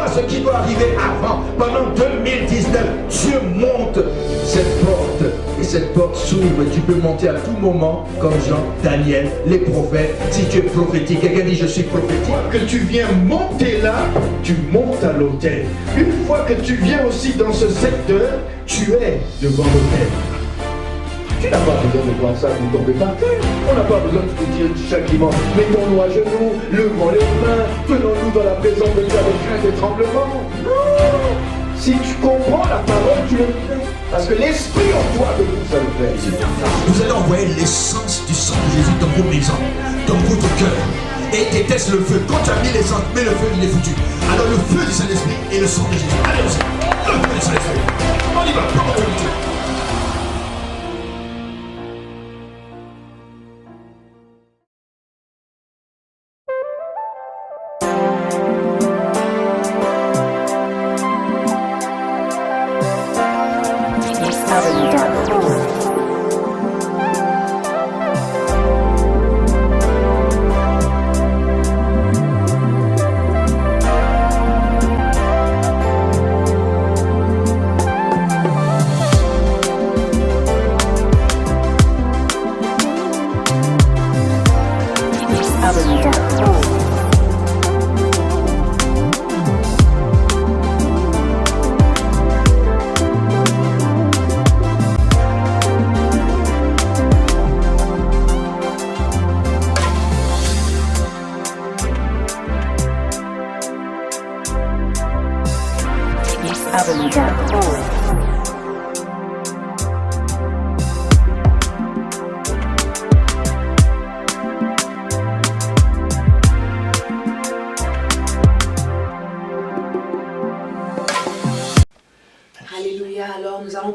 vois ce qui doit arriver avant. Pendant 2019, Dieu monte cette porte. Et cette porte s'ouvre. Tu peux monter à tout moment, comme Jean, Daniel, les prophètes. Si tu es prophétique, quelqu'un dit je suis prophétique. Une fois que tu viens monter là, tu montes à l'autel. Une fois que tu viens aussi dans ce secteur, tu es devant l'autel. Tu n'as pas besoin de voir ça pour tomber par terre. On n'a pas besoin de te dire chaque dimanche, mettons-nous à genoux, levons les mains, tenons-nous dans la présence de Dieu avec crainte et tremblement. Non! Si tu comprends la parole, tu le fais. Parce que l'esprit en toi de vous, ça le fait. Vous allez envoyer l'essence du sang de Jésus dans vos maisons, dans votre cœur. Et déteste le feu. Quand tu as mis l'essence, mais le feu, il est foutu. Alors le feu du Saint-Esprit et le sang de Jésus. Allez, le feu du Saint-Esprit. On y va, prends l'autorité.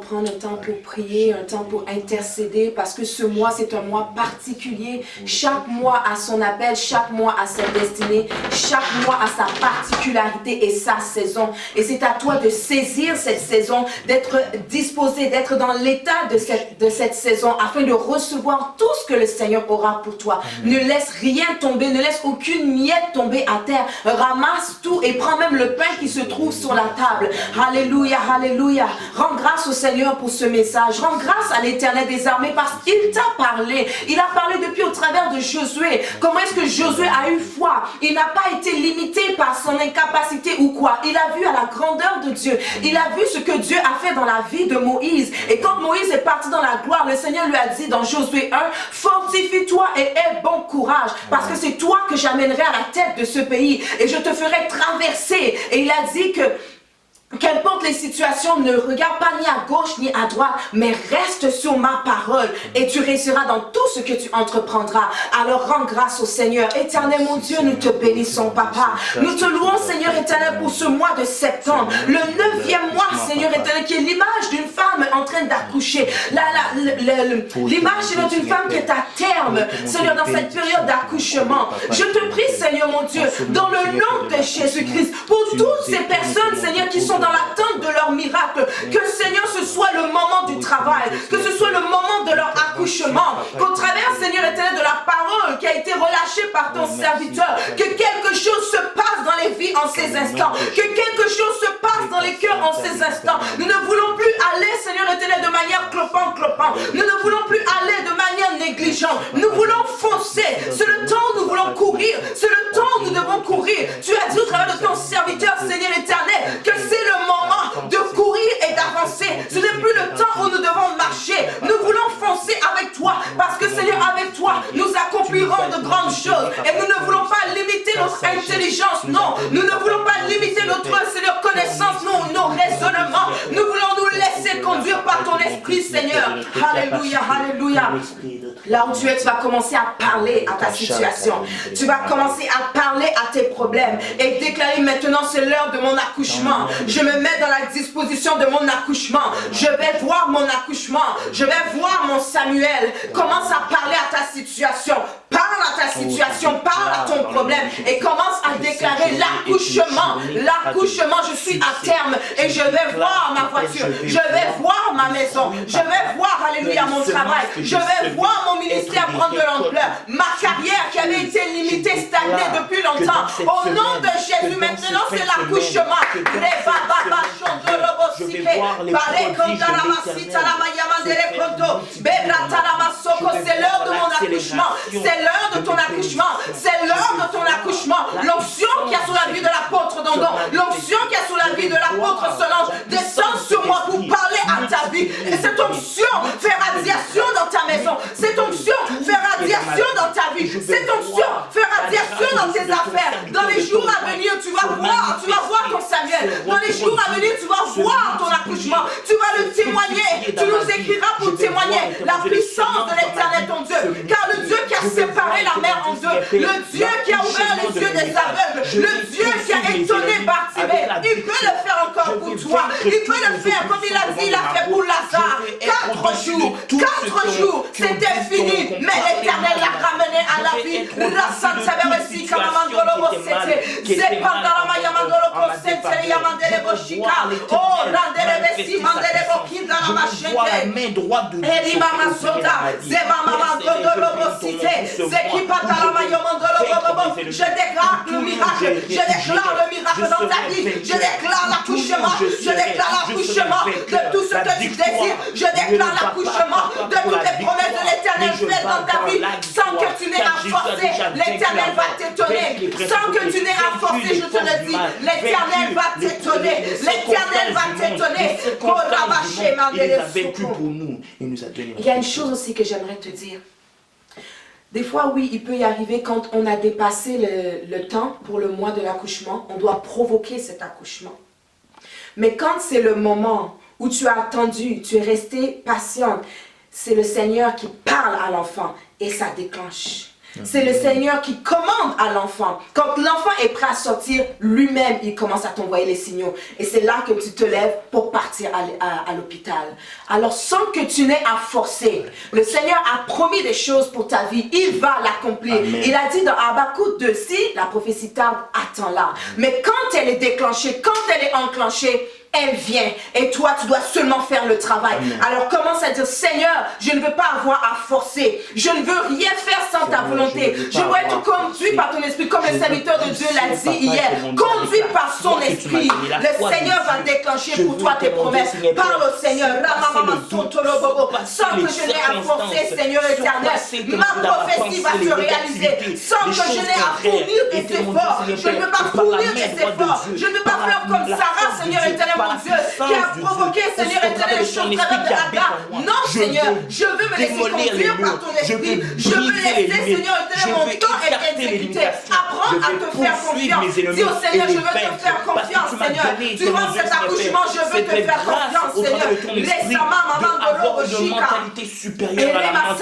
Prendre un temps pour prier, un temps pour intercéder, parce que ce mois, c'est un mois particulier. Chaque mois a son appel, chaque mois a sa destinée, chaque mois a sa particularité et sa saison. Et c'est à toi de saisir cette saison, d'être disposé, d'être dans l'état de cette saison, afin de recevoir tout ce que le Seigneur aura pour toi. Ne laisse rien tomber, ne laisse aucune miette tomber à terre. Ramasse tout et prends même le pain qui se trouve sur la table. Alléluia, alléluia. Rends grâce au Seigneur pour ce message. Rends grâce à l'Éternel des armées parce qu'il t'a parlé. Il a parlé depuis au travers de Josué. Comment est-ce que Josué a eu foi? Il n'a pas été limité par son incapacité ou quoi. Il a vu à la grandeur de Dieu. Il a vu ce que Dieu a fait dans la vie de Moïse. Et quand Moïse est parti dans la gloire, le Seigneur lui a dit dans Josué 1, fortifie-toi et aie bon courage parce que c'est toi que j'amènerai à la tête de ce pays et je te ferai traverser. Et il a dit que qu'importe les situations, ne regarde pas ni à gauche ni à droite, mais reste sur ma parole et tu réussiras dans tout ce que tu entreprendras. Alors rends grâce au Seigneur. Éternel mon Dieu, nous te bénissons, Papa. Nous te louons, Seigneur éternel, pour ce mois de septembre. Le 9e mois, Seigneur éternel, qui est l'image d'une femme en train d'accoucher. L'image, Seigneur, d'une femme qui est à terme, Seigneur, dans cette période d'accouchement. Je te prie, Seigneur mon Dieu, dans le nom de Jésus-Christ, pour toutes ces personnes, Seigneur, qui sont dans l'attente de leur miracle, que Seigneur ce soit le moment du travail, que ce soit le moment de leur accouchement, qu'au travers Seigneur éternel de la parole qui a été relâchée par ton serviteur, que quelque chose se passe dans les vies en ces instants, que quelque chose se passe dans les cœurs en ces instants. Nous ne voulons plus aller Seigneur éternel de manière clopant, nous ne voulons plus aller de manière négligente, nous voulons foncer, c'est le temps où nous voulons courir, c'est le temps où nous devons courir. Tu as dit au travers de ton serviteur Seigneur éternel que c'est le moment de courir et d'avancer. Ce n'est plus le temps où nous devons marcher. Nous voulons foncer avec toi parce que Seigneur, avec toi, nous accomplirons de grandes choses. Et nous ne voulons pas limiter notre intelligence, non. Nous ne voulons pas limiter notre, Seigneur, connaissance, non, nos raisonnements. Nous voulons nous laisser conduire par ton esprit, Seigneur. Alléluia, alléluia. Là où tu es, tu vas commencer à parler à ta situation. Tu vas commencer à parler à tes problèmes et déclarer maintenant c'est l'heure de mon accouchement. Je me mets dans la disposition de mon accouchement. Je vais voir mon accouchement. Je vais voir mon Samuel. Commence à parler à ta situation. Parle à ta situation, parle à ton problème et commence à déclarer l'accouchement. L'accouchement, je suis à terme et je vais voir ma voiture, je vais voir ma maison, je vais voir, alléluia, mon travail, je vais voir mon ministère prendre de l'ampleur, ma carrière qui avait été limitée, stagnée depuis longtemps. Au nom de Jésus, maintenant c'est l'accouchement. C'est l'heure de mon accouchement, c'est l'heure de ton accouchement, c'est l'heure de ton accouchement. L'onction qui a sur la vie de l'apôtre Dondon, l'onction qui a sur la vie de l'apôtre Solange descend sur moi pour parler à ta vie. Et cette onction fait radiation dans ta maison, cette onction fait radiation dans ta vie, cette onction fait radiation dans tes affaires. Dans les jours à venir, tu vas voir ton Samuel. Dans les jours à venir, tu vas voir ton accouchement, tu vas le témoigner, tu nous écriras pour témoigner la puissance de l'Éternel ton Dieu. Car le Dieu qui a séparé la mer en deux, le Dieu qui a ouvert les yeux des aveugles, le Dieu qui a étonné Bartimée, il peut le faire encore pour toi. Il peut le faire comme il a dit, il a fait pour Lazare. 4 jours, c'était fini, mais l'Éternel l'a ramené à la vie. Je vois la main droite de Dieu. Je déclare le miracle, je déclare le miracle dans ta vie, je déclare l'accouchement, je déclare l'accouchement de tout ce que tu désires, je déclare l'accouchement de toutes les promesses de l'Éternel faites dans ta vie, sans que tu n'aies à forcer, l'Éternel va t'étonner, sans que tu n'aies à forcer, je te le dis, l'Éternel va t'étonner, l'Éternel va t'étonner, pour rabâcher ma Il y a une chose aussi que j'aimerais te dire. Des fois, oui, il peut y arriver quand on a dépassé le temps pour le mois de l'accouchement, on doit provoquer cet accouchement. Mais quand c'est le moment où tu as attendu, tu es resté patiente, c'est le Seigneur qui parle à l'enfant et ça déclenche. C'est le Seigneur qui commande à l'enfant. Quand l'enfant est prêt à sortir, lui-même, il commence à t'envoyer les signaux. Et c'est là que tu te lèves pour partir à l'hôpital. Alors, sans que tu n'aies à forcer, le Seigneur a promis des choses pour ta vie. Il va l'accomplir. Il a dit dans Habakkuk 2, si la prophétie tarde, attends-la. Mais quand elle est déclenchée, quand elle est enclenchée, elle vient et toi tu dois seulement faire le travail. Alors commence à dire, Seigneur, je ne veux pas avoir à forcer, je ne veux rien faire sans ta volonté, je veux être conduit par ton esprit comme le serviteur de Dieu l'a dit hier, conduit par son esprit. Le Seigneur va déclencher pour toi tes promesses. Parle au Seigneur, sans que je n'ai à forcer, Seigneur éternel, ma prophétie va se réaliser sans que je n'ai à fournir des efforts. Je ne veux pas fournir des efforts, je ne veux pas faire comme Sarah, Seigneur éternel, mon Dieu, qui a provoqué, Seigneur éternel, les choses de Agar. Non, Seigneur, je veux me laisser conduire par ton esprit. Je veux laisser, Seigneur éternel, mon temps être exécuté. Apprends à te faire confiance. Dis au Seigneur, je veux te faire confiance, Seigneur. Durant cet accouchement, je veux te faire confiance, Seigneur. Laisse-moi, maman, avoir une mentalité supérieure à la mentalité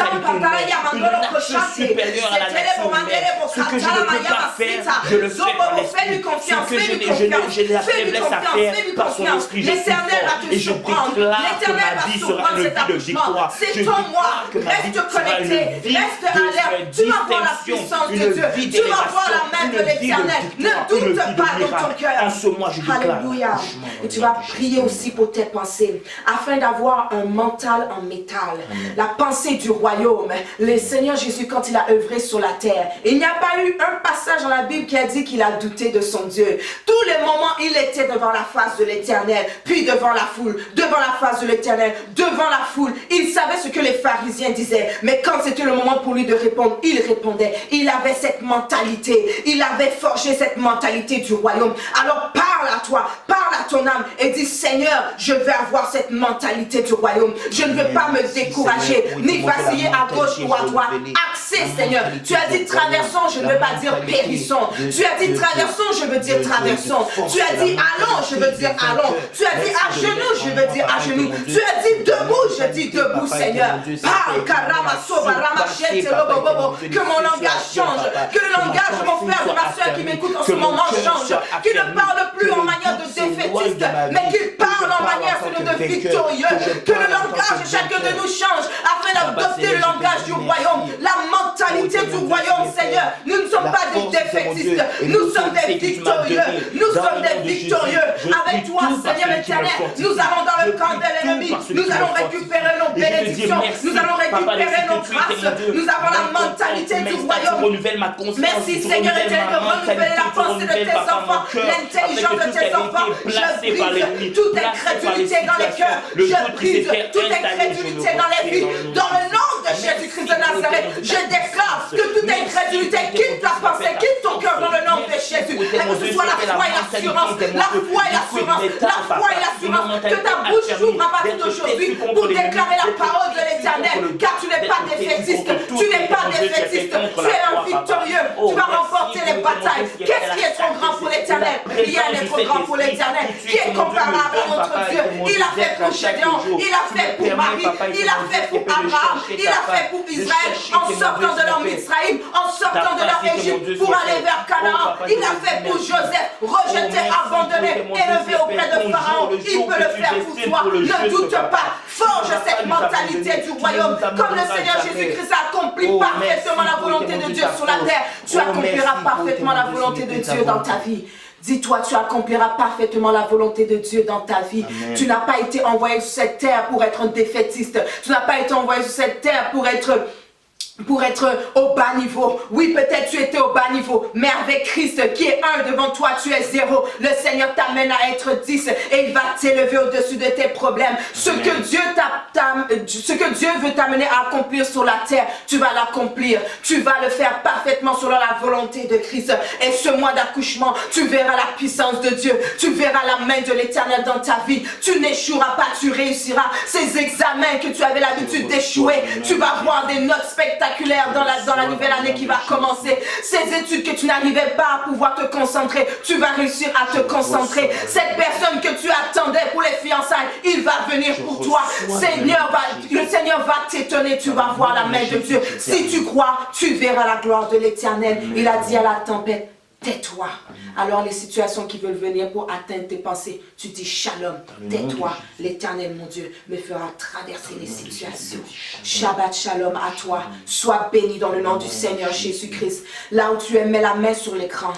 supérieure à la nation humaine. Ce que je ne peux pas faire, je le fais par l'esprit. Ce que j'ai la faiblesse à faire par son esprit, je suis fort et je déclare que ma vie sera une vie de victoire. C'est ton moi, reste connecté, reste alerte, tu vas voir la puissance de Dieu, tu vas voir la main de l'Éternel, ne doute pas dans ton cœur. En ce mois, je déclare. Alléluia. Et tu vas prier aussi pour tes pensées, afin d'avoir un mental en métal. La pensée du royaume. Le Seigneur Jésus, quand il a œuvré sur la terre, il n'y a pas eu un passage dans la Bible qui a dit qu'il a douté de son Dieu. Tous les moments, il était devant la face de l'Éternel, puis devant la foule, devant la face de l'Éternel, devant la foule. Il savait ce que les pharisiens disaient, mais quand c'était le moment pour lui de répondre, il répondait. Il avait cette mentalité, il avait forgé cette mentalité du royaume. Alors parle à toi, parle à ton âme et dis, Seigneur, je veux avoir cette mentalité du royaume. Je ne veux pas me décourager, ni vaciller à gauche ou à droite. Axé, Seigneur. Tu as dit traversons, je ne veux pas dire périssons. Tu as dit traversons, je veux dire traversons. Tu as dit allons, je veux dire allons. Tu as dit à genoux, je veux dire à genoux. Tu as dit debout, je dis debout, Seigneur. Parle, que mon langage change, que le langage de mon frère, de ma soeur qui m'écoute en ce moment change, qu'il ne parle plus en manière de défaitiste, mais qu'il parle en manière c'est de victorieux. Que le langage de chacun de nous change afin d'adopter le langage du royaume, la mentalité du royaume, Seigneur. Nous ne sommes pas des défaitistes, nous sommes des victorieux. Nous sommes des victorieux. Avec toi, Seigneur éternel, nous allons dans le camp de l'ennemi. Nous allons récupérer nos bénédictions. Nous allons récupérer nos grâces. Nous avons la mentalité du royaume. Merci, Seigneur éternel, de renouveler la pensée de tes enfants, l'intelligence de tes enfants. Je brise toute incrédulité dans les cœurs. Je brise toute incrédulité dans les vies. Dans le nom de Jésus-Christ de Nazareth, je déclare que toute incrédulité quitte ta pensée, quitte ton cœur dans le nom de Jésus. Et que ce soit la foi et l'assurance, la foi et l'assurance, la foi et l'assurance, que ta bouche s'ouvre à partir d'aujourd'hui pour déclarer la parole de l'Éternel, car tu n'es pas défaitiste, tu n'es pas défaitiste, tu es un victorieux, tu vas remporter les batailles. Qu'est-ce qui est trop grand pour l'Éternel? Rien n'est trop grand pour l'Éternel. Qui est comparable à notre Dieu? Il a fait pour Gédéon, il a fait pour Marie, il a fait pour Abraham, il a fait pour Israël en sortant de leur Mizraïm, en sortant de leur Égypte pour aller vers Canaan. Il a fait pour Joseph, rejeté, abandonné, élevé auprès de Pharaon. Il peut le faire pour toi. Ne doute pas. Forge cette mentalité du royaume. Comme le Seigneur Jésus-Christ a accompli parfaitement la volonté de Dieu sur la terre, tu accompliras parfaitement la volonté de Dieu dans ta vie. Dis-toi, tu accompliras parfaitement la volonté de Dieu dans ta vie. Amen. Tu n'as pas été envoyé sur cette terre pour être un défaitiste. Tu n'as pas été envoyé sur cette terre pour être au bas niveau. Oui, peut-être tu étais au bas niveau, mais avec Christ qui est 1 devant toi, tu es 0. Le Seigneur t'amène à être 10 et il va t'élever au-dessus de tes problèmes. Ce que Dieu veut t'amener à accomplir sur la terre, tu vas l'accomplir. Tu vas le faire parfaitement selon la volonté de Christ. Et ce mois d'accouchement, tu verras la puissance de Dieu. Tu verras la main de l'Éternel dans ta vie. Tu n'échoueras pas, tu réussiras. Ces examens que tu avais l'habitude d'échouer, tu vas voir des notes spectaculaires dans la nouvelle année qui va commencer. Ces études que tu n'arrivais pas à pouvoir te concentrer, tu vas réussir à te concentrer. Cette personne que tu attendais pour les fiançailles, il va venir pour toi. Le Seigneur va t'étonner, tu vas voir la main de Dieu. Si tu crois, tu verras la gloire de l'Éternel. Il a dit à la tempête, tais-toi. Alors les situations qui veulent venir pour atteindre tes pensées, tu dis shalom, tais-toi. L'Éternel, mon Dieu, me fera traverser les situations. Shabbat shalom à toi. Sois béni dans le nom du Seigneur Jésus-Christ. Là où tu mets la main sur l'écran,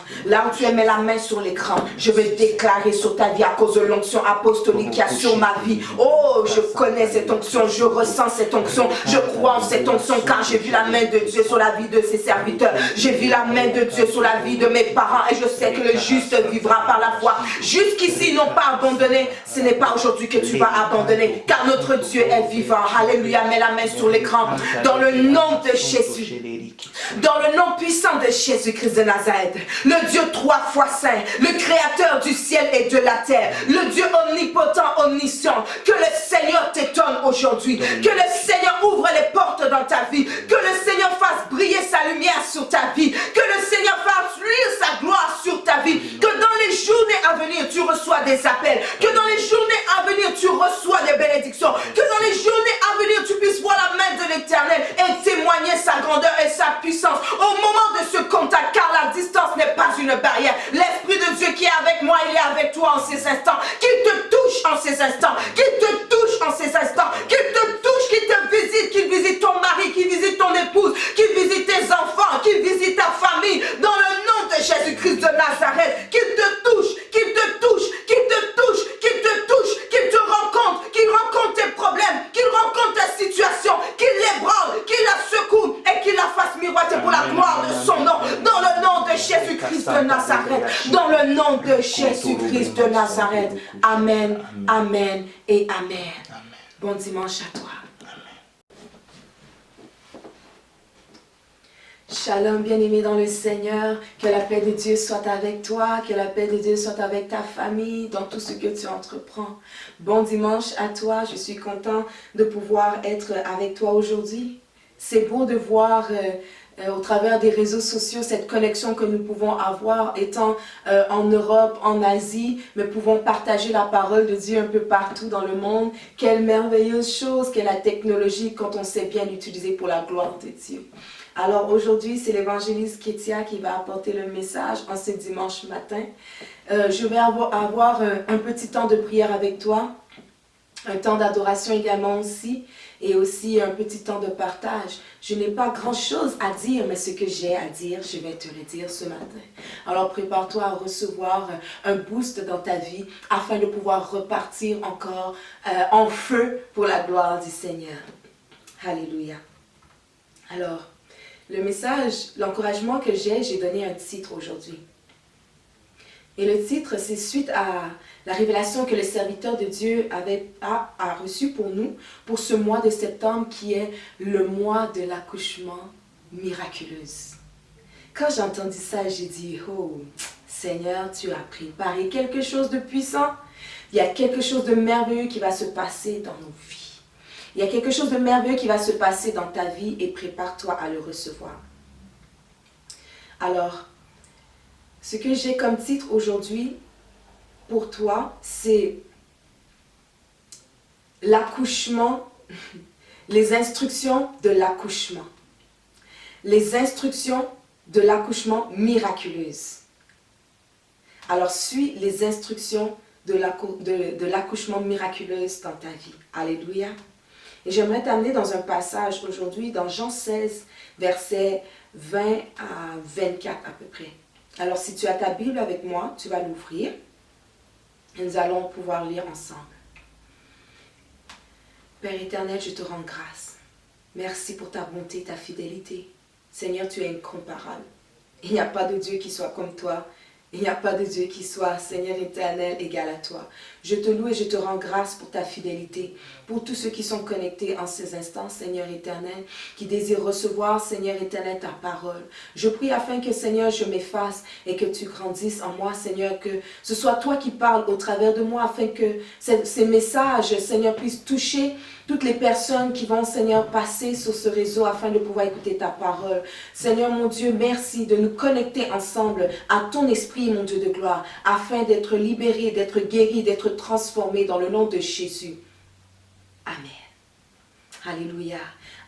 je vais déclarer sur ta vie à cause de l'onction apostolique qu'il y a sur ma vie. Oh, je connais cette onction, je ressens cette onction, je crois en cette onction car j'ai vu la main de Dieu sur la vie de ses serviteurs. J'ai vu la main de Dieu sur la vie de mes parents et je sais que le juste vivra par la foi. Jusqu'ici, ils n'ont pas abandonné. Ce n'est pas aujourd'hui que tu vas abandonner, car notre Dieu est vivant. Alléluia. Mets la main sur l'écran. Dans le nom de Jésus. Dans le nom puissant de Jésus-Christ de Nazareth. Le Dieu 3 fois saint. Le créateur du ciel et de la terre. Le Dieu omnipotent, omniscient. Que le Seigneur t'étonne aujourd'hui. Que le Seigneur ouvre les portes dans ta vie. Que le Seigneur fasse briller sa lumière sur ta vie. Que le Seigneur fasse luire sa gloire sur ta vie. Que dans les journées à venir, tu reçois des appels. Que dans les journées à venir, tu reçois des bénédictions. Que dans les journées à venir, tu puisses voir la main de l'Éternel et témoigner sa grandeur et sa puissance. Au moment de ce contact, car la distance n'est pas une barrière. L'Esprit de Dieu qui est avec moi, il est avec toi en ces instants. Qu'il te touche en ces instants. Qu'il te touche en ces instants. Qu'il te touche, qu'il te visite. Qu'il visite ton mari, qu'il visite ton épouse. Qu'il visite tes enfants. Qu'il visite ta famille. Dans le nom de Jésus-Christ de Nazareth. Qu'il te touche, qu'il te touche, qu'il te touche, qu'il te touche, qu'il te rencontre, qu'il rencontre tes problèmes, qu'il rencontre ta situation, qu'il l'ébranle, qu'il la secoue et qu'il la fasse miroiter pour la gloire de son nom. Dans le nom de Jésus-Christ de Nazareth. Dans le nom de Jésus-Christ de Nazareth. Amen, amen et amen. Bon dimanche à toi. Shalom, bien-aimé dans le Seigneur, que la paix de Dieu soit avec toi, que la paix de Dieu soit avec ta famille, dans tout ce que tu entreprends. Bon dimanche à toi, je suis content de pouvoir être avec toi aujourd'hui. C'est beau de voir au travers des réseaux sociaux cette connexion que nous pouvons avoir étant en Europe, en Asie, mais pouvons partager la parole de Dieu un peu partout dans le monde. Quelle merveilleuse chose qu'est la technologie quand on sait bien l'utiliser pour la gloire de Dieu. Alors aujourd'hui, c'est l'évangéliste Kétia qui va apporter le message en ce dimanche matin. Je vais avoir un petit temps de prière avec toi. un temps d'adoration également aussi, et aussi un petit temps de partage. Je n'ai pas grand-chose à dire, mais ce que j'ai à dire, je vais te le dire ce matin. Alors prépare-toi à recevoir un boost dans ta vie afin de pouvoir repartir encore en feu pour la gloire du Seigneur. Alléluia. Alors, le message, l'encouragement que j'ai donné un titre aujourd'hui. Et le titre, c'est suite à la révélation que le serviteur de Dieu a reçue pour nous, pour ce mois de septembre qui est le mois de l'accouchement miraculeuse. Quand j'ai entendu ça, j'ai dit, oh Seigneur, tu as préparé quelque chose de puissant. Il y a quelque chose de merveilleux qui va se passer dans nos vies. Il y a quelque chose de merveilleux qui va se passer dans ta vie et prépare-toi à le recevoir. Alors, ce que j'ai comme titre aujourd'hui pour toi, c'est l'accouchement, les instructions de l'accouchement. Les instructions de l'accouchement miraculeuse. Alors, suis les instructions de l'accouchement miraculeuse dans ta vie. Alléluia. Et j'aimerais t'amener dans un passage aujourd'hui, dans Jean 16, versets 20 à 24 à peu près. Alors, si tu as ta Bible avec moi, tu vas l'ouvrir et nous allons pouvoir lire ensemble. Père éternel, je te rends grâce. Merci pour ta bonté, ta fidélité. Seigneur, tu es incomparable. Il n'y a pas de Dieu qui soit comme toi. Il n'y a pas de Dieu qui soit, Seigneur éternel, égal à toi. Je te loue et je te rends grâce pour ta fidélité, pour tous ceux qui sont connectés en ces instants, Seigneur éternel, qui désirent recevoir, Seigneur éternel, ta parole. Je prie afin que, Seigneur, je m'efface et que tu grandisses en moi, Seigneur, que ce soit toi qui parles au travers de moi, afin que ces messages, Seigneur, puissent toucher toutes les personnes qui vont, Seigneur, passer sur ce réseau afin de pouvoir écouter ta parole. Seigneur, mon Dieu, merci de nous connecter ensemble à ton esprit, mon Dieu de gloire, afin d'être libérés, d'être guéris, d'être transformés dans le nom de Jésus. Amen. Alléluia.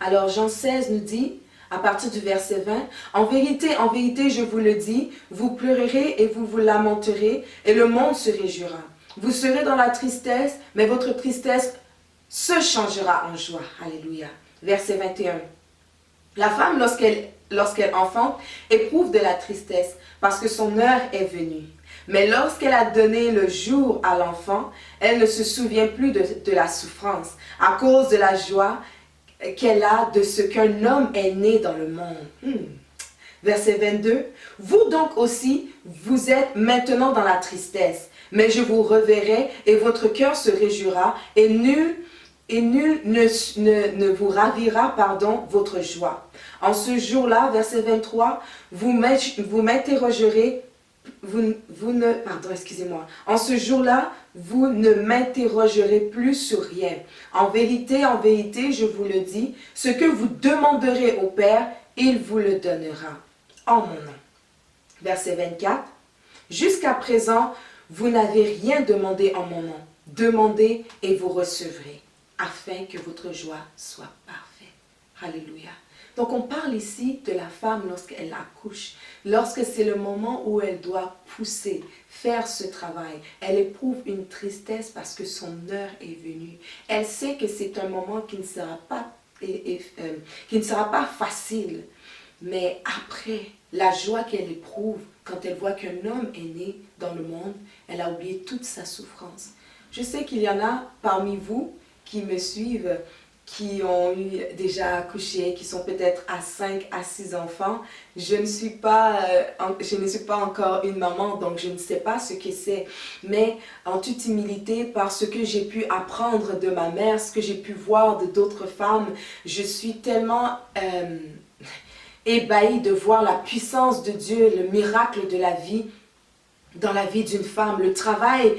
Alors, Jean 16 nous dit, à partir du verset 20, « En vérité, je vous le dis, vous pleurerez et vous vous lamenterez, et le monde se réjouira. Vous serez dans la tristesse, mais votre tristesse se changera en joie. » Alléluia. Verset 21. La femme, lorsqu'elle enfante, éprouve de la tristesse, parce que son heure est venue. Mais lorsqu'elle a donné le jour à l'enfant, elle ne se souvient plus de la souffrance, à cause de la joie qu'elle a de ce qu'un homme est né dans le monde. Verset 22. Vous donc aussi, vous êtes maintenant dans la tristesse, mais je vous reverrai et votre cœur se réjouira et nul ne vous ravira, votre joie. En ce jour-là, verset 23, vous m'interrogerez, En ce jour-là, vous ne m'interrogerez plus sur rien. En vérité, je vous le dis, ce que vous demanderez au Père, il vous le donnera. En mon nom. Verset 24. Jusqu'à présent, vous n'avez rien demandé en mon nom. Demandez et vous recevrez, afin que votre joie soit parfaite. Alléluia. Donc on parle ici de la femme lorsqu'elle accouche, lorsque c'est le moment où elle doit pousser, faire ce travail. Elle éprouve une tristesse parce que son heure est venue. Elle sait que c'est un moment qui ne sera pas facile. Mais après, la joie qu'elle éprouve quand elle voit qu'un homme est né dans le monde, elle a oublié toute sa souffrance. Je sais qu'il y en a parmi vous qui me suivent, qui ont eu déjà accouché, qui sont peut-être à 5 à 6 enfants. Je ne suis pas encore une maman, donc je ne sais pas ce que c'est. Mais en toute humilité, par ce que j'ai pu apprendre de ma mère, ce que j'ai pu voir de d'autres femmes, je suis tellement ébahie de voir la puissance de Dieu, le miracle de la vie dans la vie d'une femme, le travail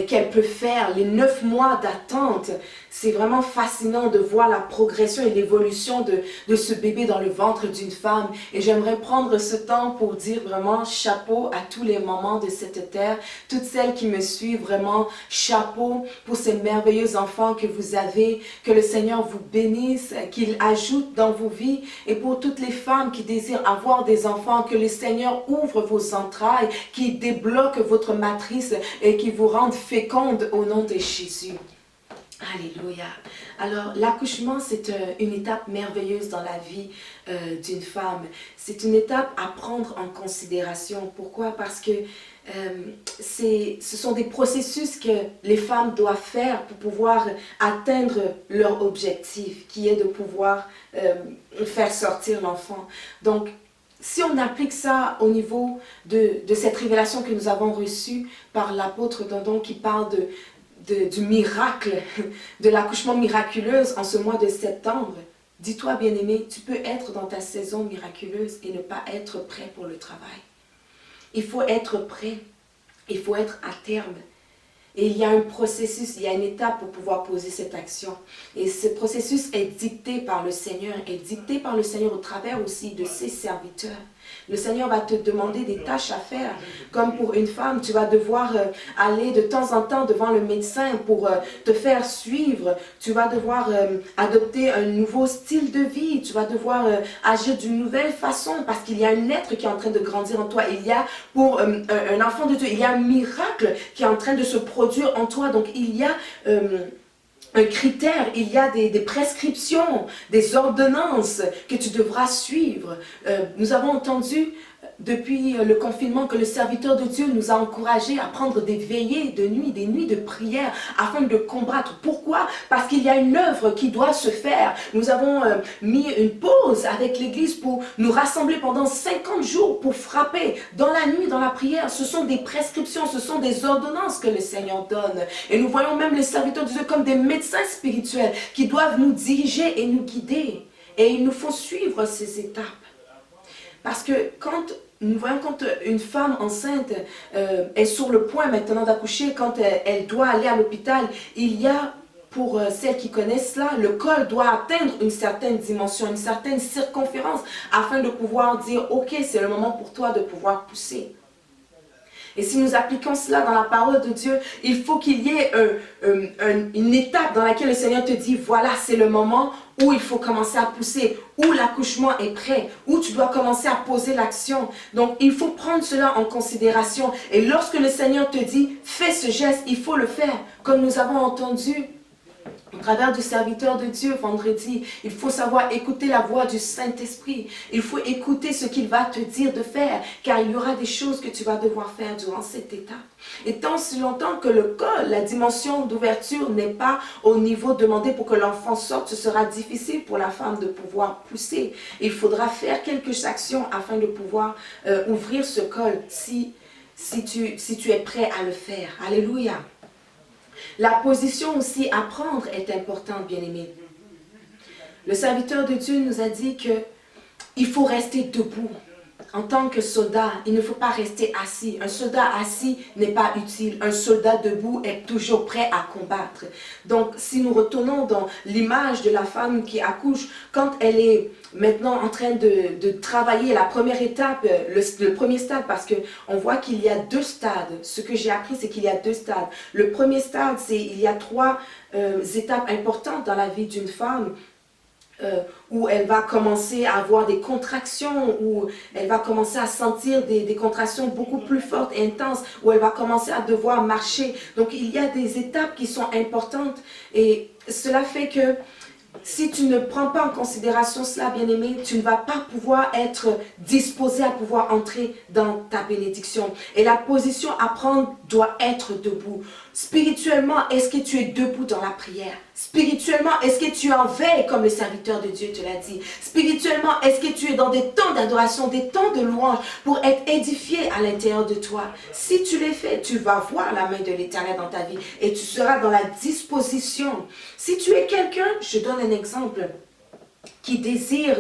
qu'elle peut faire, les 9 mois d'attente. C'est vraiment fascinant de voir la progression et l'évolution de ce bébé dans le ventre d'une femme. Et j'aimerais prendre ce temps pour dire vraiment chapeau à tous les mamans de cette terre, toutes celles qui me suivent, vraiment chapeau pour ces merveilleux enfants que vous avez, que le Seigneur vous bénisse, qu'il ajoute dans vos vies, et pour toutes les femmes qui désirent avoir des enfants, que le Seigneur ouvre vos entrailles, qu'il débloque votre matrice et qu'il vous rende féconde au nom de Jésus. Alléluia. Alors, l'accouchement, c'est une étape merveilleuse dans la vie d'une femme. C'est une étape à prendre en considération. Pourquoi? Parce que ce sont des processus que les femmes doivent faire pour pouvoir atteindre leur objectif, qui est de pouvoir faire sortir l'enfant. Donc, si on applique ça au niveau de cette révélation que nous avons reçue par l'apôtre Dondon qui parle du miracle, de l'accouchement miraculeuse en ce mois de septembre, dis-toi, bien-aimé, tu peux être dans ta saison miraculeuse et ne pas être prêt pour le travail. Il faut être prêt, il faut être à terme. Et il y a un processus, il y a une étape pour pouvoir poser cette action. Et ce processus est dicté par le Seigneur, au travers aussi de ses serviteurs. Le Seigneur va te demander des tâches à faire. Comme pour une femme, tu vas devoir aller de temps en temps devant le médecin pour te faire suivre. Tu vas devoir adopter un nouveau style de vie. Tu vas devoir agir d'une nouvelle façon parce qu'il y a un être qui est en train de grandir en toi. Il y a pour un enfant de Dieu, il y a un miracle qui est en train de se produire en toi. Donc il y a un critère, il y a des prescriptions, des ordonnances que tu devras suivre. Nous avons entendu depuis le confinement que le serviteur de Dieu nous a encouragés à prendre des veillées de nuit, des nuits de prière afin de combattre. Pourquoi? Parce qu'il y a une œuvre qui doit se faire. Nous avons mis une pause avec l'Église pour nous rassembler pendant 50 jours pour frapper dans la nuit, dans la prière. Ce sont des prescriptions, ce sont des ordonnances que le Seigneur donne. Et nous voyons même les serviteurs de Dieu comme des médecins spirituels qui doivent nous diriger et nous guider. Et il nous faut suivre ces étapes. Parce que nous voyons quand une femme enceinte est sur le point maintenant d'accoucher, quand elle doit aller à l'hôpital, il y a, pour celles qui connaissent cela, le col doit atteindre une certaine dimension, une certaine circonférence, afin de pouvoir dire, ok, c'est le moment pour toi de pouvoir pousser. Et si nous appliquons cela dans la parole de Dieu, il faut qu'il y ait une étape dans laquelle le Seigneur te dit, voilà, c'est le moment où il faut commencer à pousser, où l'accouchement est prêt, où tu dois commencer à poser l'action. Donc, il faut prendre cela en considération. Et lorsque le Seigneur te dit, fais ce geste, il faut le faire. Comme nous avons entendu au travers du serviteur de Dieu vendredi, il faut savoir écouter la voix du Saint-Esprit. Il faut écouter ce qu'il va te dire de faire, car il y aura des choses que tu vas devoir faire durant cette étape. Et tant si longtemps que le col, la dimension d'ouverture n'est pas au niveau demandé pour que l'enfant sorte, ce sera difficile pour la femme de pouvoir pousser. Il faudra faire quelques actions afin de pouvoir ouvrir ce col si tu es prêt à le faire. Alléluia. La position aussi à prendre est importante, bien-aimés. Le serviteur de Dieu nous a dit qu'il faut rester debout. En tant que soldat, il ne faut pas rester assis. Un soldat assis n'est pas utile. Un soldat debout est toujours prêt à combattre. Donc, si nous retournons dans l'image de la femme qui accouche, quand elle est maintenant en train de travailler la première étape, le premier stade, parce qu'on voit qu'il y a 2 stades. Ce que j'ai appris, c'est qu'il y a 2 stades. Le premier stade, c'est il y a 3 étapes importantes dans la vie d'une femme. Où elle va commencer à avoir des contractions, où elle va commencer à sentir des contractions beaucoup plus fortes et intenses, où elle va commencer à devoir marcher. Donc il y a des étapes qui sont importantes et cela fait que si tu ne prends pas en considération cela, bien-aimé, tu ne vas pas pouvoir être disposé à pouvoir entrer dans ta bénédiction. Et la position à prendre doit être debout. Spirituellement, est-ce que tu es debout dans la prière? Spirituellement, est-ce que tu en veilles comme le serviteur de Dieu te l'a dit? Spirituellement, est-ce que tu es dans des temps d'adoration, des temps de louange pour être édifié à l'intérieur de toi? Si tu les fais, tu vas voir la main de l'Éternel dans ta vie et tu seras dans la disposition. Si tu es quelqu'un, je donne un exemple, qui désire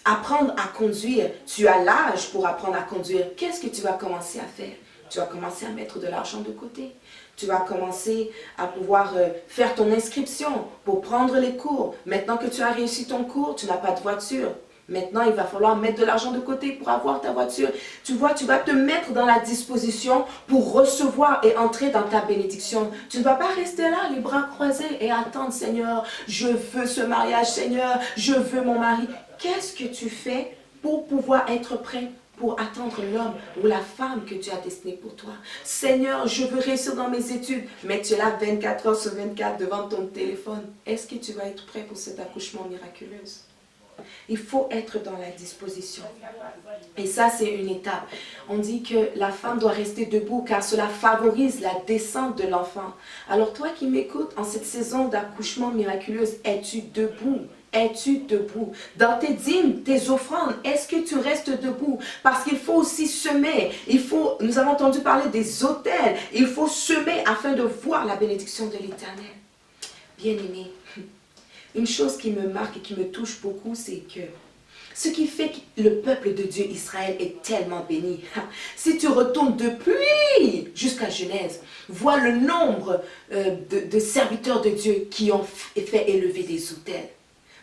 apprendre à conduire, tu as l'âge pour apprendre à conduire, qu'est-ce que tu vas commencer à faire? Tu vas commencer à mettre de l'argent de côté. Tu vas commencer à pouvoir faire ton inscription pour prendre les cours. Maintenant que tu as réussi ton cours, tu n'as pas de voiture. Maintenant, il va falloir mettre de l'argent de côté pour avoir ta voiture. Tu vois, tu vas te mettre dans la disposition pour recevoir et entrer dans ta bénédiction. Tu ne vas pas rester là, les bras croisés et attendre, Seigneur, je veux ce mariage, Seigneur, je veux mon mari. Qu'est-ce que tu fais pour pouvoir être prêt pour attendre l'homme ou la femme que Dieu a destiné pour toi. Seigneur, je veux réussir dans mes études, mais tu es là 24 heures sur 24 devant ton téléphone. Est-ce que tu vas être prêt pour cet accouchement miraculeux? Il faut être dans la disposition. Et ça, c'est une étape. On dit que la femme doit rester debout car cela favorise la descente de l'enfant. Alors toi qui m'écoutes, en cette saison d'accouchement miraculeux, es-tu debout? Es-tu debout? Dans tes dîmes, tes offrandes, est-ce que tu restes debout? Parce qu'il faut aussi semer. Nous avons entendu parler des autels. Il faut semer afin de voir la bénédiction de l'Éternel. Bien-aimés, une chose qui me marque et qui me touche beaucoup, c'est que ce qui fait que le peuple de Dieu, Israël, est tellement béni. Si tu retournes depuis jusqu'à Genèse, vois le nombre de serviteurs de Dieu qui ont fait élever des autels.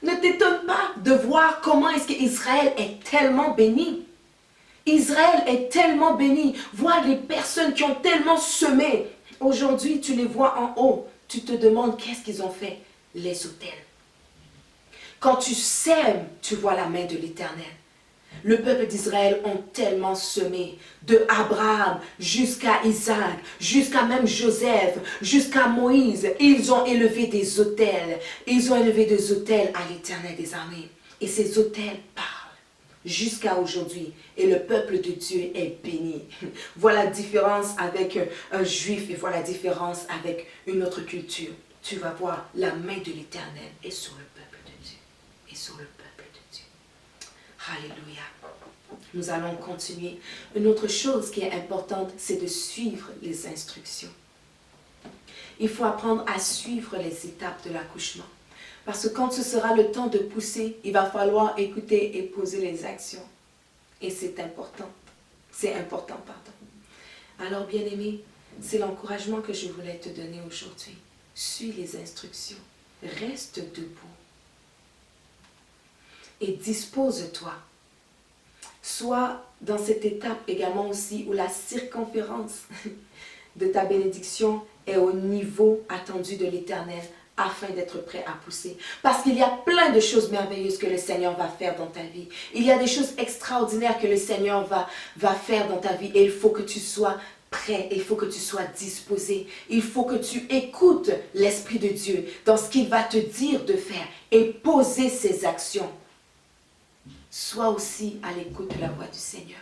Ne t'étonne pas de voir comment est-ce qu'Israël est tellement béni. Israël est tellement béni. Vois les personnes qui ont tellement semé. Aujourd'hui, tu les vois en haut. Tu te demandes qu'est-ce qu'ils ont fait? Les autels. Quand tu sèmes, tu vois la main de l'Éternel. Le peuple d'Israël ont tellement semé, de Abraham jusqu'à Isaac, jusqu'à même Joseph, jusqu'à Moïse. Ils ont élevé des autels. Ils ont élevé des autels à l'Éternel des armées. Et ces autels parlent jusqu'à aujourd'hui. Et le peuple de Dieu est béni. Voilà la différence avec un juif et voilà la différence avec une autre culture. Tu vas voir, la main de l'Éternel est sur le peuple de Dieu. Et sur le peuple de Dieu. Alléluia. Nous allons continuer. Une autre chose qui est importante, c'est de suivre les instructions. Il faut apprendre à suivre les étapes de l'accouchement. Parce que quand ce sera le temps de pousser, il va falloir écouter et poser les actions. Et c'est important. C'est important, pardon. Alors, bien-aimé, c'est l'encouragement que je voulais te donner aujourd'hui. Suis les instructions. Reste debout. Et dispose-toi. Sois dans cette étape également aussi où la circonférence de ta bénédiction est au niveau attendu de l'Éternel afin d'être prêt à pousser. Parce qu'il y a plein de choses merveilleuses que le Seigneur va faire dans ta vie. Il y a des choses extraordinaires que le Seigneur va faire dans ta vie et il faut que tu sois prêt, il faut que tu sois disposé. Il faut que tu écoutes l'Esprit de Dieu dans ce qu'il va te dire de faire et poser ses actions. Sois aussi à l'écoute de la voix du Seigneur.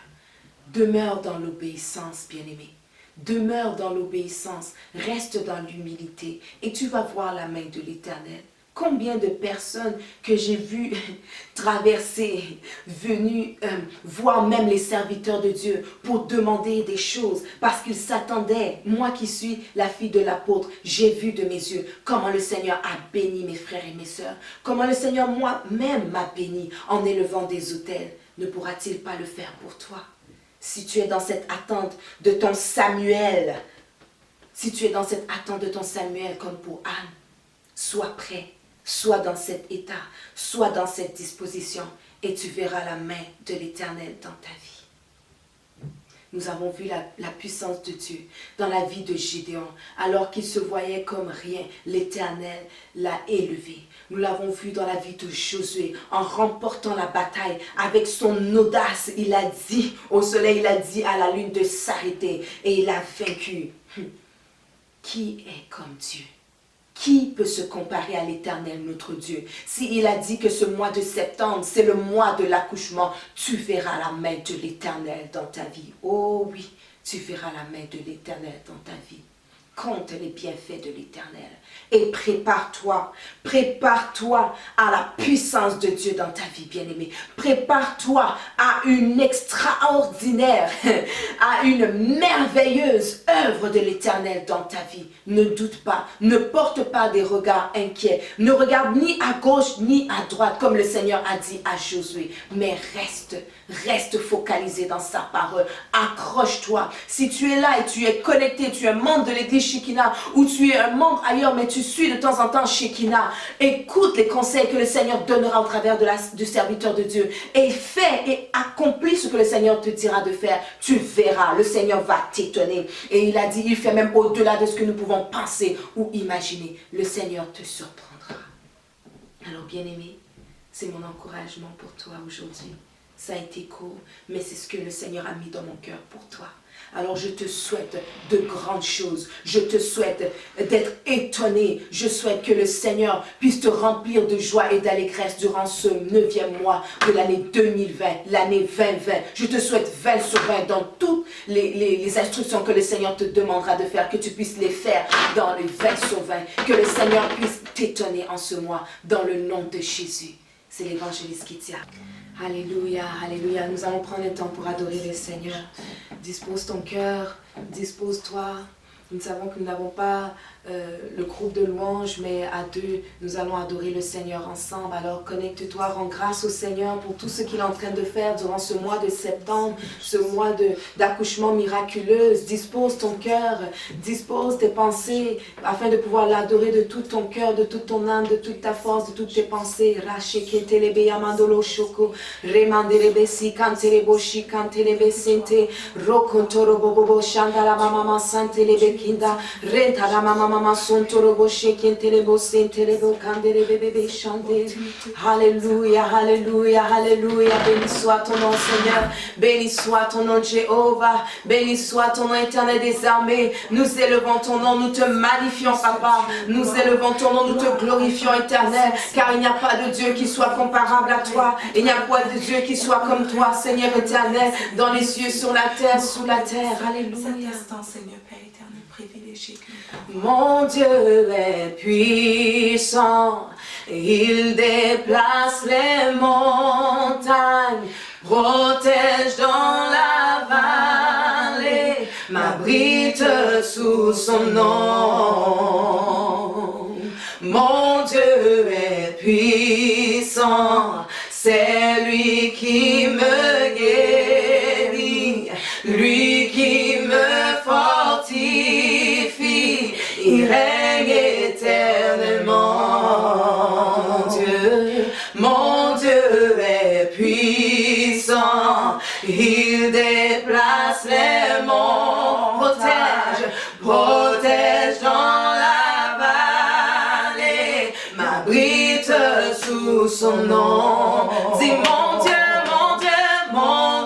Demeure dans l'obéissance, bien-aimé. Demeure dans l'obéissance. Reste dans l'humilité. Et tu vas voir la main de l'Éternel. Combien de personnes que j'ai vues traverser, venues voir même les serviteurs de Dieu pour demander des choses parce qu'ils s'attendaient. Moi qui suis la fille de l'apôtre, j'ai vu de mes yeux comment le Seigneur a béni mes frères et mes sœurs. Comment le Seigneur moi-même m'a béni en élevant des autels. Ne pourra-t-il pas le faire pour toi? Si tu es dans cette attente de ton Samuel, si tu es dans cette attente de ton Samuel comme pour Anne, sois prêt. Sois dans cet état, sois dans cette disposition et tu verras la main de l'Éternel dans ta vie. Nous avons vu la puissance de Dieu dans la vie de Gédéon. Alors qu'il se voyait comme rien, l'Éternel l'a élevé. Nous l'avons vu dans la vie de Josué, en remportant la bataille avec son audace. Il a dit au soleil, il a dit à la lune de s'arrêter et il a vaincu. Qui est comme Dieu? Qui peut se comparer à l'Éternel, notre Dieu? S'il a dit que ce mois de septembre, c'est le mois de l'accouchement, tu verras la main de l'Éternel dans ta vie. Oh oui, tu verras la main de l'Éternel dans ta vie. Compte les bienfaits de l'Éternel et prépare-toi à la puissance de Dieu dans ta vie, bien-aimée. Prépare-toi à une extraordinaire, à une merveilleuse œuvre de l'Éternel dans ta vie. Ne doute pas, ne porte pas des regards inquiets, ne regarde ni à gauche ni à droite comme le Seigneur a dit à Josué, mais reste focalisé dans sa parole. Accroche-toi. Si tu es là et tu es connecté, tu es membre de l'église Shekinah ou tu es un membre ailleurs mais tu suis de temps en temps Shekinah, écoute les conseils que le Seigneur donnera au travers du serviteur de Dieu et fais et accomplis ce que le Seigneur te dira de faire. Tu verras, le Seigneur va t'étonner. Et il a dit, il fait même au-delà de ce que nous pouvons penser ou imaginer. Le Seigneur te surprendra. Alors bien-aimé, c'est mon encouragement pour toi aujourd'hui. ça a été court, mais c'est ce que le Seigneur a mis dans mon cœur pour toi. Alors je te souhaite de grandes choses. Je te souhaite d'être étonné. Je souhaite que le Seigneur puisse te remplir de joie et d'allégresse durant ce 9e mois de l'année 2020, l'année 2020. Je te souhaite 20 sur 20 dans toutes les instructions que le Seigneur te demandera de faire, que tu puisses les faire dans les 20 sur 20. Que le Seigneur puisse t'étonner en ce mois dans le nom de Jésus. C'est l'évangéliste qui tient. Alléluia, alléluia. Nous allons prendre le temps pour adorer le Seigneur. Dispose ton cœur, dispose-toi. Nous savons que nous n'avons pas le groupe de louanges, mais à deux, nous allons adorer le Seigneur ensemble. Alors connecte-toi, rends grâce au Seigneur pour tout ce qu'il est en train de faire durant ce mois de septembre, ce mois d'accouchement miraculeux. Dispose ton cœur, dispose tes pensées, afin de pouvoir l'adorer de tout ton cœur, de toute ton âme, de toute ta force, de toutes tes pensées. Racheketelebe yamandolo shoko, remandelebe si kantelebo shi kantelebe sente, rokontoro bobobo shandala mama santelebe kinda, rentala mama Alléluia, alléluia, alléluia. Béni soit ton nom, Seigneur. Béni soit ton nom, Jéhovah. Béni soit ton nom, éternel des armées. Nous élevons ton nom, nous te magnifions, Papa. Nous élevons ton nom, nous te glorifions, éternel. Car il n'y a pas de Dieu qui soit comparable à toi. Il n'y a pas de Dieu qui soit comme toi, Seigneur éternel. Dans les cieux, sur la terre, sous la terre. Alléluia. Seigneur Père éternel, privilégié. Mon Dieu est puissant, il déplace les montagnes, protège dans la vallée, m'abrite sous son nom. Mon Dieu est puissant, c'est lui qui me guérit, lui qui me fortifie. Il règne éternellement. Mon Dieu est puissant. Il déplace les monts. Protège dans la vallée. M'abrite sous son nom. Dis mon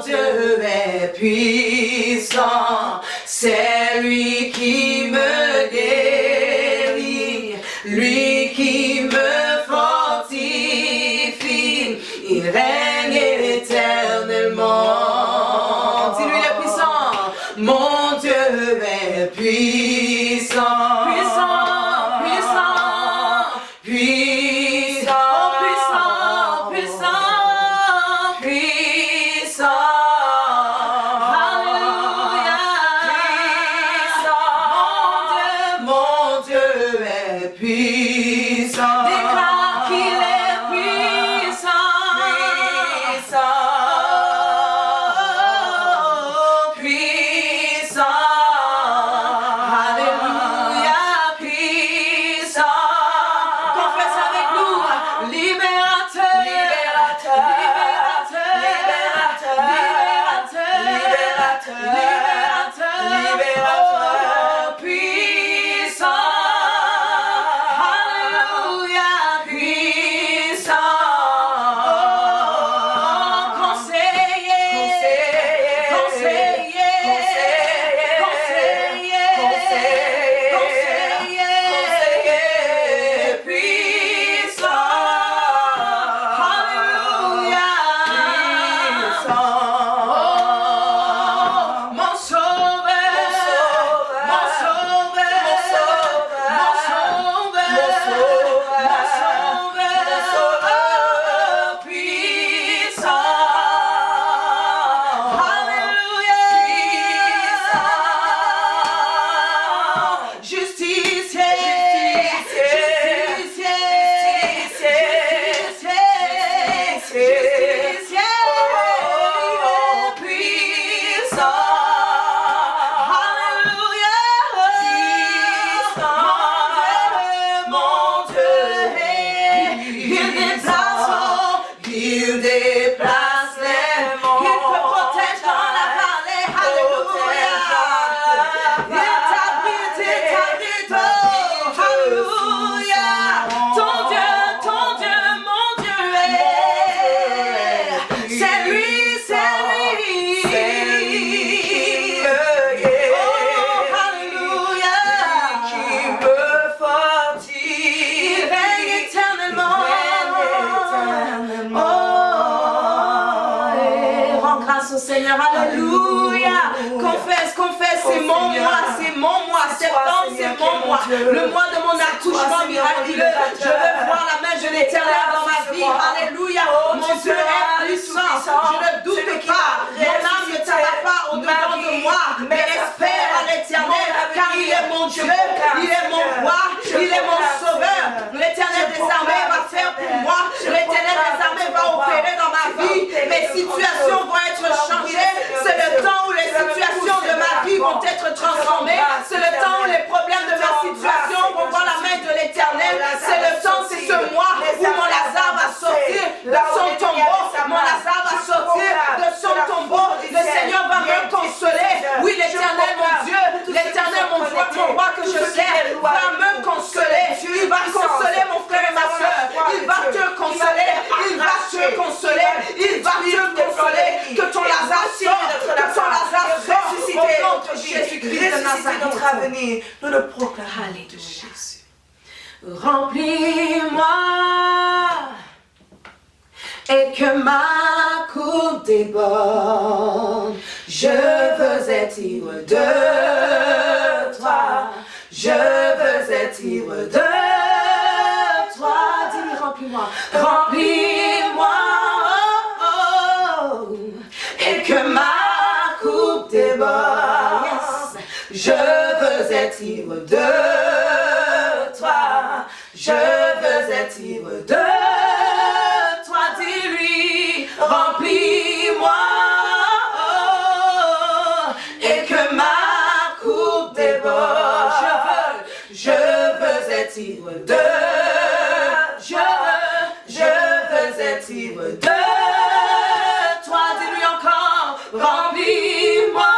Dieu est puissant. C'est lui qui me guérit, lui qui me fortifie, il règne éternellement. Dis-lui il est puissant, mon Dieu est puissant, puissant, puissant, puissant, puissant, puissant, puissant. Seigneur. Alléluia. Confesse, c'est mon mois, c'est mon mois. Septembre, c'est mon mois. Le mois de mon accouchement miraculeux. Je veux voir la main de l'Éternel dans ma vie. Alléluia. Mon Dieu est puissant. Je ne doute pas. Mon âme ne t'abat pas au-dedans de moi. Mais espère à l'Éternel, car il est mon Dieu, il est mon roi, il est mon sauveur. L'Éternel des armées va faire pour moi. L'Éternel des armées va opérer dans ma vie. Mes situations vont être changées. C'est le temps où les situations de ma vie vont être transformées. C'est le temps où les problèmes de ma situation vont voir la main de l'Éternel. C'est le temps, c'est ce mois où mon Lazare va sortir de son tombeau. Mon Lazare va sortir de son tombeau. Le Seigneur va me consoler. Oui, l'Éternel, mon Dieu, l'Éternel, mon roi que je sers, va me consoler. Il va consoler mon frère et ma soeur. Il va te consoler. Il va te consoler. Il va te consoler. Que ton Lazare sorte. Que ton Lazare sorte. Au nom de Jésus-Christ de Nazareth. Notre avenir, nous le proclamons. Alléluia. Jésus. Remplis-moi et que ma coupe déborde. Je veux être ivre de toi. Je veux être ivre de toi. Dis, remplis-moi. Remplis-moi. Et que ma coupe déborde. Yes. Je veux être ivre de toi. Je veux être ivre de toi. Dis-lui, remplis-moi. Et que ma coupe déborde. Je veux être ivre de. Je veux être ivre de toi. Dis-lui encore, remplis-moi.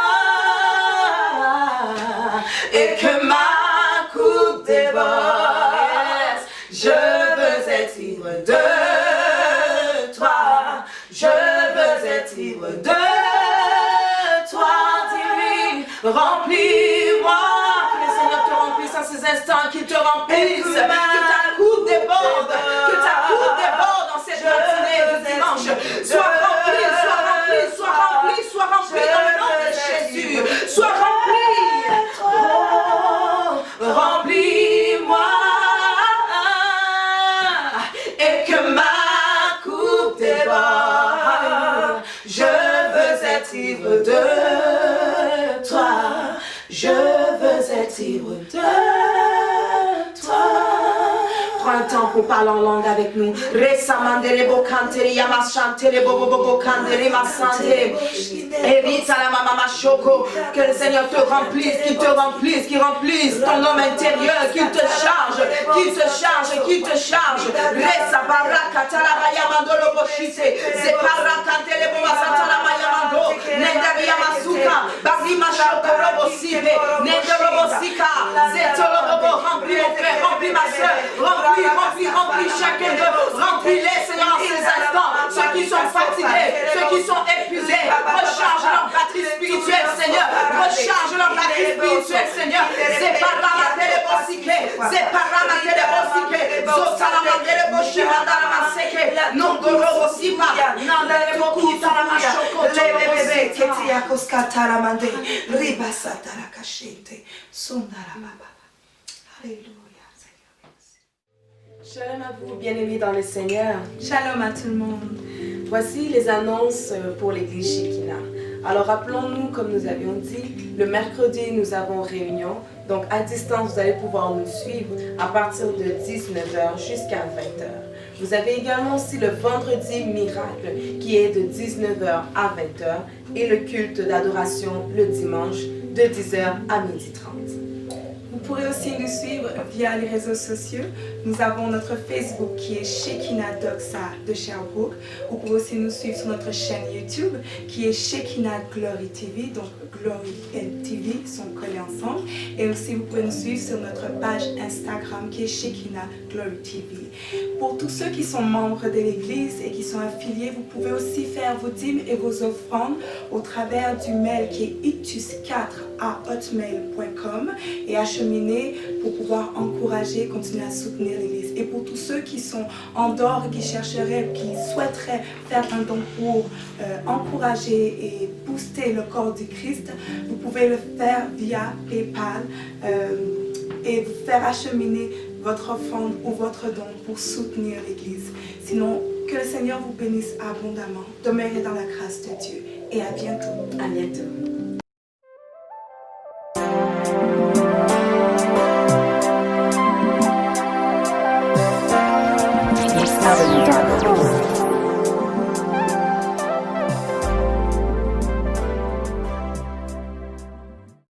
Et que ma coupe déborde. Je veux être ivre de toi. Je veux être ivre de toi. Dis-lui, remplis-moi. Que le Seigneur te remplisse en ces instants, qu'il te remplisse. Que ta coupe déborde. Que ta coupe déborde dans cette matinée de dimanche. Sois rempli, sois rempli, sois rempli, sois rempli dans le nom de Jésus. Sois rempli. Oh, remplis-moi. Et que ma coupe déborde. Je veux être ivre de toi. Je veux être ivre de toi. Prends un temps pour parler en langue avec nous. Resamandere bokanteri yamashantere bobo kandere masante. Evita la mama shoko. Que le Seigneur te remplisse, qu'il te remplisse, qu'il remplisse ton homme intérieur, qu'il te charge, qu'il te charge, qu'il te charge. Resa baraka talabaya mandolo boshite. Zepara kantele boba satala mayamando. Nendari yamasuka. Barima shoko robosive. Nendoro bosika. Zetolo bobo. Remplis mon frère, remplis ma soeur. Remplis chacun d'eux. Remplis-les, Seigneur, en ces instants. Ceux qui sont fatigués, ceux qui sont épuisés. Recharge leur batterie spirituelle, Seigneur. Recharge leur batterie spirituelle, Seigneur. Zeparamatele bosike. Zeparamatele bosike. Zotalamatele boshimandala maseke. Nongoro bosipa. Nandele bokita la mashoko. Lebebebe ketia koskatara mande. Ribasatara kashete. Sondara baba. Alléluia. Shalom à vous, bien-aimés dans le Seigneur. Shalom à tout le monde. Voici les annonces pour l'église Shekinah. Alors rappelons-nous, comme nous avions dit, le mercredi nous avons réunion. Donc à distance, vous allez pouvoir nous suivre à partir de 19h jusqu'à 20h. Vous avez également aussi le vendredi miracle qui est de 19h à 20h et le culte d'adoration le dimanche de 10h à 12h30. Vous pourrez aussi nous suivre via les réseaux sociaux. Nous avons notre Facebook qui est Shekinah Doxa de Sherbrooke. Vous pouvez aussi nous suivre sur notre chaîne YouTube qui est Shekinah Glory TV. Donc Glory et TV sont collés ensemble. Et aussi, vous pouvez nous suivre sur notre page Instagram qui est Shekinah Glory TV. Pour tous ceux qui sont membres de l'Église et qui sont affiliés, vous pouvez aussi faire vos dîmes et vos offrandes au travers du mail qui est ictus4@hotmail.com et acheminer pour pouvoir encourager, continuer à soutenir l'Église. Et pour tous ceux qui sont en dehors et qui chercheraient, qui souhaiteraient faire un don pour encourager et booster le corps du Christ, vous pouvez le faire via PayPal et vous faire acheminer votre offrande ou votre don pour soutenir l'Église. Sinon, que le Seigneur vous bénisse abondamment. Demeurez dans la grâce de Dieu et à bientôt. À bientôt. www.ecstatic.com